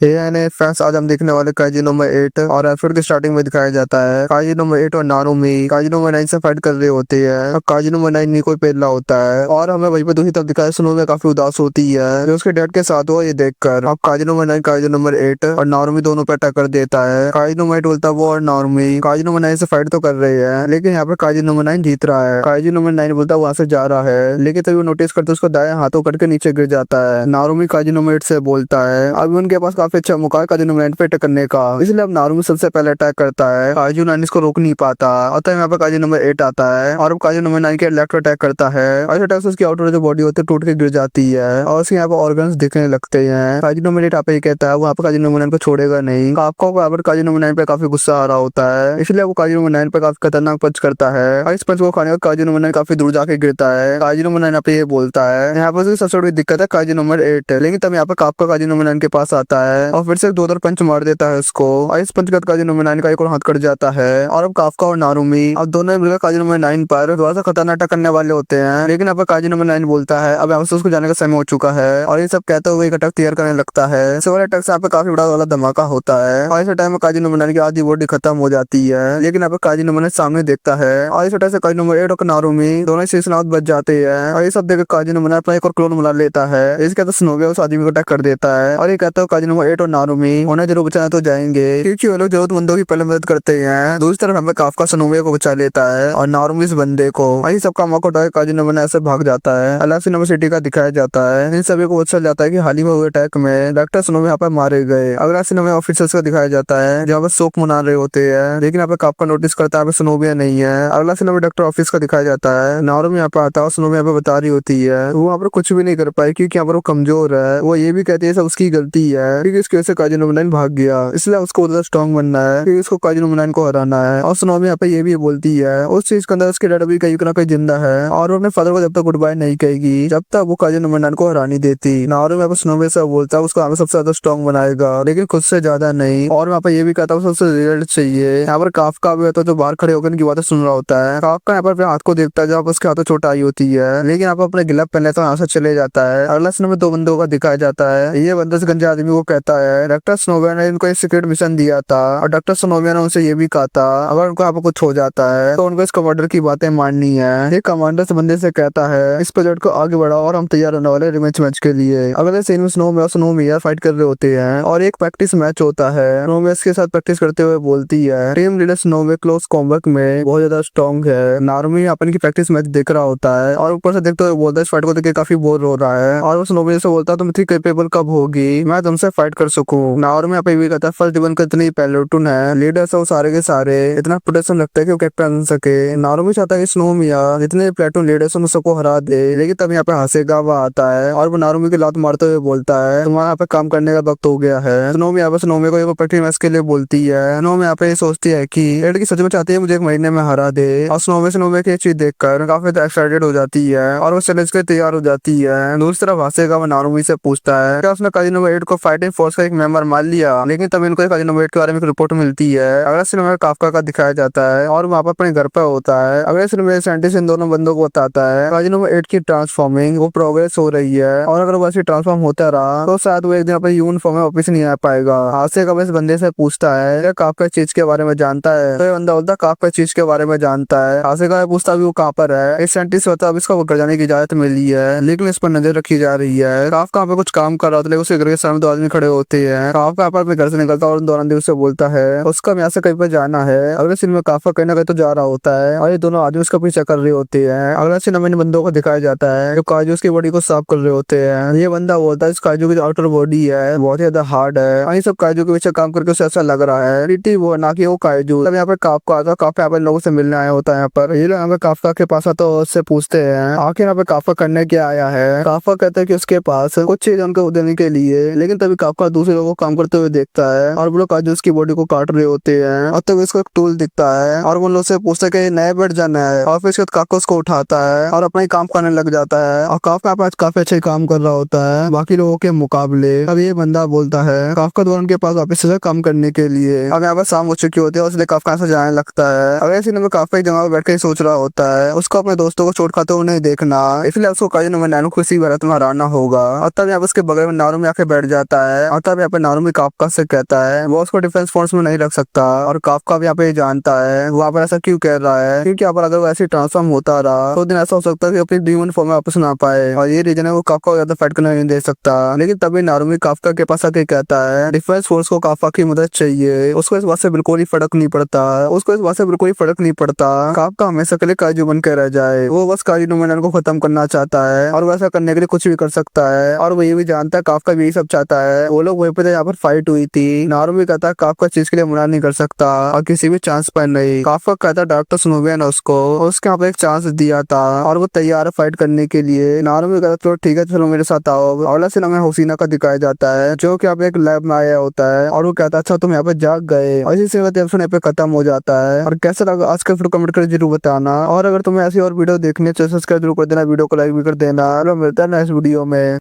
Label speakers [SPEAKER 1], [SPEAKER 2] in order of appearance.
[SPEAKER 1] AI friends, आज हम देखने वाले काइजी नंबर 8 और एपिसोड की स्टार्टिंग में दिखाया जाता है काइजी नंबर 8 और नारुमी काइजी नंबर 9 से फाइट कर रहे होते हैं। अब काइजी नंबर 9 निको पेल्ला होता है और हमें वहीं पे दूसरी तरफ दिखाया सुनो में काफी उदास होती है जो उसके डैड के साथ हुआ ये देखकर। अब काइजी नंबर 9 काइजी नंबर 8 और नारुमी दोनों पे अटैक कर देता है। काइजी नंबर 8 बोलता है वो और नारुमी काइजी नंबर 9 से फाइट तो कर रहे हैं लेकिन यहाँ पे काइजी नंबर 9 जीत रहा है। काइजी नंबर 9 बोलता है वहां से जा रहा है लेकिन तभी वो नोटिस करते उसको दाएं हाथों करके नीचे गिर जाता है। नारुमी काइजी नंबर 8 से बोलता है अब उनके पास काफी अच्छा मौका है काइजी नंबर 9 पे अटैक करने का, इसलिए अब नारुमी सबसे पहले अटैक करता है। काइजू 9 इसको रोक नहीं पाता और तब यहाँ पे काइजू नंबर 8 आता है और अब काइजू नंबर 9 के लेफ्ट अटैक करता है और इस अटैक से उसकी आउटर जो बॉडी होती है टूट के गिर जाती है और उसके यहाँ पे ऑर्गन्स दिखने लगते हैं। काइजू नंबर 8 आप ये कहता है वो यहाँ पे काइजू नंबर 9 को छोड़ेगा नहीं। आपको यहाँ पर काइजू नंबर 9 पे काफी गुस्सा आ रहा होता है इसलिए वो काइजू नंबर 9 पे काफी खतरनाक पंच करता है और इस पंच को खाने का काइजू नंबर 9 काफी दूर जाके गिरता है। काइजू नंबर 9 यहाँ पे ये बोलता है यहाँ पर सबसे बड़ी दिक्कत है काइजू नंबर 8, लेकिन तब यहाँ पे आपका काइजू नंबर 9 के पास आता है और फिर से 2 पंच मार देता है उसको और इस पंच काइजू नंबर 9 का एक और हाथ कट जाता है और अब काफका और नारुमी अब दोनों मिलकर काइजू नंबर 9 पर थोड़ा सा खतरनाक अटैक करने वाले होते हैं लेकिन यहाँ पर काइजू नंबर 9 बोलता है अब यहाँ से उसको जाने का समय हो चुका है और ये सब कहते हुए एक अटैक तैयार करने लगता है। इस वाले अटैक से यहाँ पे काफी बड़ा वाला धमाका होता है और इस टाइम में काइजू नंबर 9 की आधी बॉडी खत्म हो जाती है लेकिन यहाँ पे काइजू नंबर 9 सामने देखता है और इस अटैक से काइजू नंबर 8 और नारुमी दोनों शेषनाग बच जाते हैं और ये सब देखकर काइजू नंबर 9 अपना एक और क्लोन बुला लेता है। इसके कहते स्नोविया उस आदमी को अटैक कर देता है और ये कहता है काइजू नंबर 8 और नारुमी उन्हें जरूर बचाना तो जाएंगे क्योंकि वो लोग जरूरतमंदों की पहले मदद करते हैं। दूसरी तरफ हमें काफका स्नोविया को बचा लेता है और नारुमी इस बंदे को वही सबका मौका उठाकर काइजू नंबर 9 ऐसे भाग जाता है। अलग से यूनिवर्सिटी का दिखाया जाता है। इन सभी को पता चल जाता है कि हाल ही में हुए अटैक में डॉक्टर स्नो यहाँ पे मारे गए। अगला सीन हमें ऑफिसर्स का दिखाया जाता है जहाँ पर शोक मना रहे होते हैं लेकिन यहाँ पे काफका नोटिस करता है स्नोविया नहीं है। अगला सीन हमें डॉक्टर ऑफिस का दिखाया जाता है। नारुमी यहाँ पे आता है और स्नोविया यहाँ पे बता रही होती है वो यहाँ पर कुछ भी नहीं कर पाई क्योंकि यहाँ पर वो कमजोर है। वो ये भी कहती है सब उसकी गलती है क्योंकि इसकी वजह से काइजू नंबर 9 भाग गया इसलिए उसको ज्यादा स्ट्रॉन्ग बनना है क्योंकि उसको काइजू नंबर 9 को हराना है। और स्नोविया यहाँ पे ये भी बोलती है उस चीज के अंदर उसके डैड भी कहीं ना कहीं जिंदा है और वो अपने फादर को जब तक गुड बाय नहीं कहेगी जब तक वो काइजू नंबर 9 को हरा नहीं देती। नारुमी यहाँ पे स्नोविया से बोलता है उसको हमें सबसे ज्यादा स्ट्रॉन्ग बनाएगा लेकिन खुद से ज्यादा नहीं और वहाँ पे ये भी कहता है सबसे रिजल्ट चाहिए। यहाँ पर काफका भी होता है जो बाहर खड़े होकर इनकी बातें सुन रहा होता है। काफका यहाँ पर अपने हाथ को देखता है जब उसके हाथों चोट आई होती है लेकिन यहाँ पर अपने गिलप पहन लेता है यहाँ से चले जाता है। अगला सीन में 2 बंदों का दिखाया जाता है। ये बंदा से गंजे आदमी को कहता है डॉक्टर स्नोविया ने इनको एक सीक्रेट मिशन दिया था और डॉक्टर स्नोविया ने उनसे ये भी कहा था अगर उनको यहाँ पर कुछ हो जाता है तो उनको इस कमांडर की बातें माननी है। ये कमांडर इस बंदे से कहता है इस प्रोजेक्ट को आगे बढ़ाओ और हम तैयार होने वाले रिवेंज मैच के लिए। अगले सीन में स्नोविया फाइट कर रहे होते हैं और एक प्रैक्टिस मैच होता है। स्नोविया के साथ प्रैक्टिस करते हुए बोलती है टीम लीडर स्नोविया क्लोज कॉम्बैट में बहुत ज्यादा स्ट्रॉन्ग है। नारुमी अपन की प्रैक्टिस मैच देख रहा होता है और ऊपर से देखते हुए बोलता है इस फाइट को देख काफी बोर हो रहा है और वो स्नोविया से बोलता है तुम इतनी कैपेबल कब होगी मैं तुमसे फाइट कर सकूं। नारुमी यहाँ पे भी कहता है फर्स्ट डिवीजन का इतनी प्लेटून है लीडर से वो सारे के सारे इतना प्रोटेक्शन लगता है कि वो कैप्टन बन सके। नारुमी चाहता है कि स्नोविया जितने प्लेटून लीडर्स उन सबको हरा दे लेकिन तब यहाँ पे हासेगावा आता है और वो नारुमी की लात मारते हुए बोलता है तुम्हारा यहाँ पे काम करने का वक्त हो गया है। स्नोविया यहाँ पे स्नोविया को प्रैक्टिस मैच के लिए बोलती है। स्नोविया यहाँ पे सोचती है कि लड़की सच में चाहती है मुझे 1 महीने में हरा दे और स्नोविया की चीज देखकर काफी एक्साइटेड हो जाती है और वो चैलेंज के लिए तैयार हो जाती है। दूसरी तरफ हासेगावा नारुमी से पूछता है क्या उसने काइजू नंबर 8 को फाइटिंग फोर्स का एक मेंबर मान लिया लेकिन तब इनको काइजू नंबर 8 के बारे में एक रिपोर्ट मिलती है। अगला सीन में काफका का दिखाया जाता है और वहाँ पर अपने घर पर होता है। अगले सीन में साइंटिस्ट इन दोनों बंदों को बताता है काइजू नंबर 8 की ट्रांसफॉर्मिंग वो प्रोग्रेस हो रही है और अगर वो ऐसे ट्रांसफॉर्म होता रहा तो शायद वो एक दिन अपने ह्यूमन फॉर्म में वापस नहीं आ पाएगा। हासेगावा इस बंदे से पूछता है क्या काफका चीज के बारे में जानता है तो ये बंदा बोलता है काफका चीज के बारे में जानता है। हासेगावा पूछता है वो कहाँ पर है। एक साइंटिस्ट होता है अब इसको घर जाने की इजाजत मिली है लेकिन इस पर नजर रखी जा रही है। काफका पे कुछ काम कर रहा था लेकिन उसके घर के सामने 2 आदमी खड़े होते हैं। काफका अपने घर से निकलता है और उन दोनों आदमी से बोलता है उसका यहाँ से कहीं पर जाना है। अगले सीन में काफका कहीं ना कहीं तो जा रहा होता है और ये दोनों आदमी उसका पीछा कर रहे होते हैं। अगला सीन में इन बंदों को दिखाया जाता है जो काजू उसकी बॉडी को साफ कर रहे होते हैं। ये बंदा बोलता है इस काजू की जो आउटर बॉडी है बहुत ज्यादा हार्ड है और ये सब काजू के पीछे काम करके उसे ऐसा लग रहा है रिटी वो ना कि वो काजू। तब यहाँ पे काफका आता है। काफका यहाँ पे लोगों से मिलने आया होता है। यहाँ पर ये लोग यहाँ पे काफका के पास आता है और उससे पूछते हैं आखिर यहाँ पे काफका करने क्या आया है। काफका कहता है कि उसके पास कुछ चीज उनको देने के लिए लेकिन तभी काफका दूसरे लोगों को काम करते हुए देखता है और वो लोग काजू उसकी बॉडी को काट रहे होते हैं और तभी उसको एक टूल दिखता है और वो लोग से पूछता है कि नया बेड जाना है और फिर उसके बाद काफका उसको उठाता है और अपना ही काम करने लग जाता है और काफका आज काफी अच्छे काम कर रहा होता है बाकी लोगों के मुकाबले। अब ये बंदा बोलता है काफका दोनों के पास वापस से काम करने के लिए। अब यहाँ पर शाम हो चुकी होती है और इसलिए काफका से जाने लगता है। अगले सीन में काफका एक जगह पर बैठ के सोच रहा होता है उसको अपने दोस्तों को चोट खाते हुए नहीं देखना इसलिए उसको काइजू नंबर 9 को किसी बात में हराना होगा और तब यहाँ उसके बगल में नारुमी आके बैठ जाता है और तब यहाँ पे नारुमी काफका से कहता है वो उसको डिफेंस फोर्स में नहीं रख सकता, और काफका भी यहाँ पे जानता है वो यहाँ पर ऐसा क्यों कह रहा है, क्योंकि यहाँ पर अगर वो ऐसे ट्रांसफॉर्म होता रहा तो दिन ऐसा हो सकता है कि अपनी ह्यूमन फॉर्म में वापस ना पाए, और ये रीजन है वो काफका को ज्यादा फाइट करने नहीं दे सकता। लेकिन तभी नारुमी काफका के पास आके कहता है डिफेंस फोर्स को काफका की मदद चाहिए, उसको इस बात से बिल्कुल ही फर्क नहीं पड़ता, उसको इस बात से बिल्कुल ही फर्क नहीं पड़ता काफका हमेशा के लिए काजू बन के रह जाए, वो बस काजू नोमैन को खत्म करना चाहता है और वैसा करने के लिए कुछ भी कर सकता है, और वो ये भी जानता है काफका भी यही सब चाहता है। वो लोग वहीं पे यहाँ पर फाइट हुई थी, नारुमी कहता है काफका चीज के लिए मना नहीं कर सकता और किसी भी चांस पर नहीं, काफका कहता है डॉक्टर स्नोविया ने उसके यहाँ पे एक चांस दिया था और वो तैयार है फाइट करने के लिए। नारुमी कहता है तो ठीक है चलो मेरे साथ आओ। अगला सीन हमें हुसीना का दिखाया जाता है जो कि यहाँ पे एक लैब में आया होता है और वो कहता है अच्छा तुम यहाँ पे जाग गए, और इसी से एपिसोड यहाँ पे खत्म हो जाता है। और कैसा लगा आज का वीडियो कमेंट कर जरूर बताना, और अगर तुम्हें ऐसी और वीडियो देखनी है तो सब्सक्राइब जरूर कर देना, वीडियो को लाइक भी कर देना। मिलता है नेक्स्ट वीडियो में।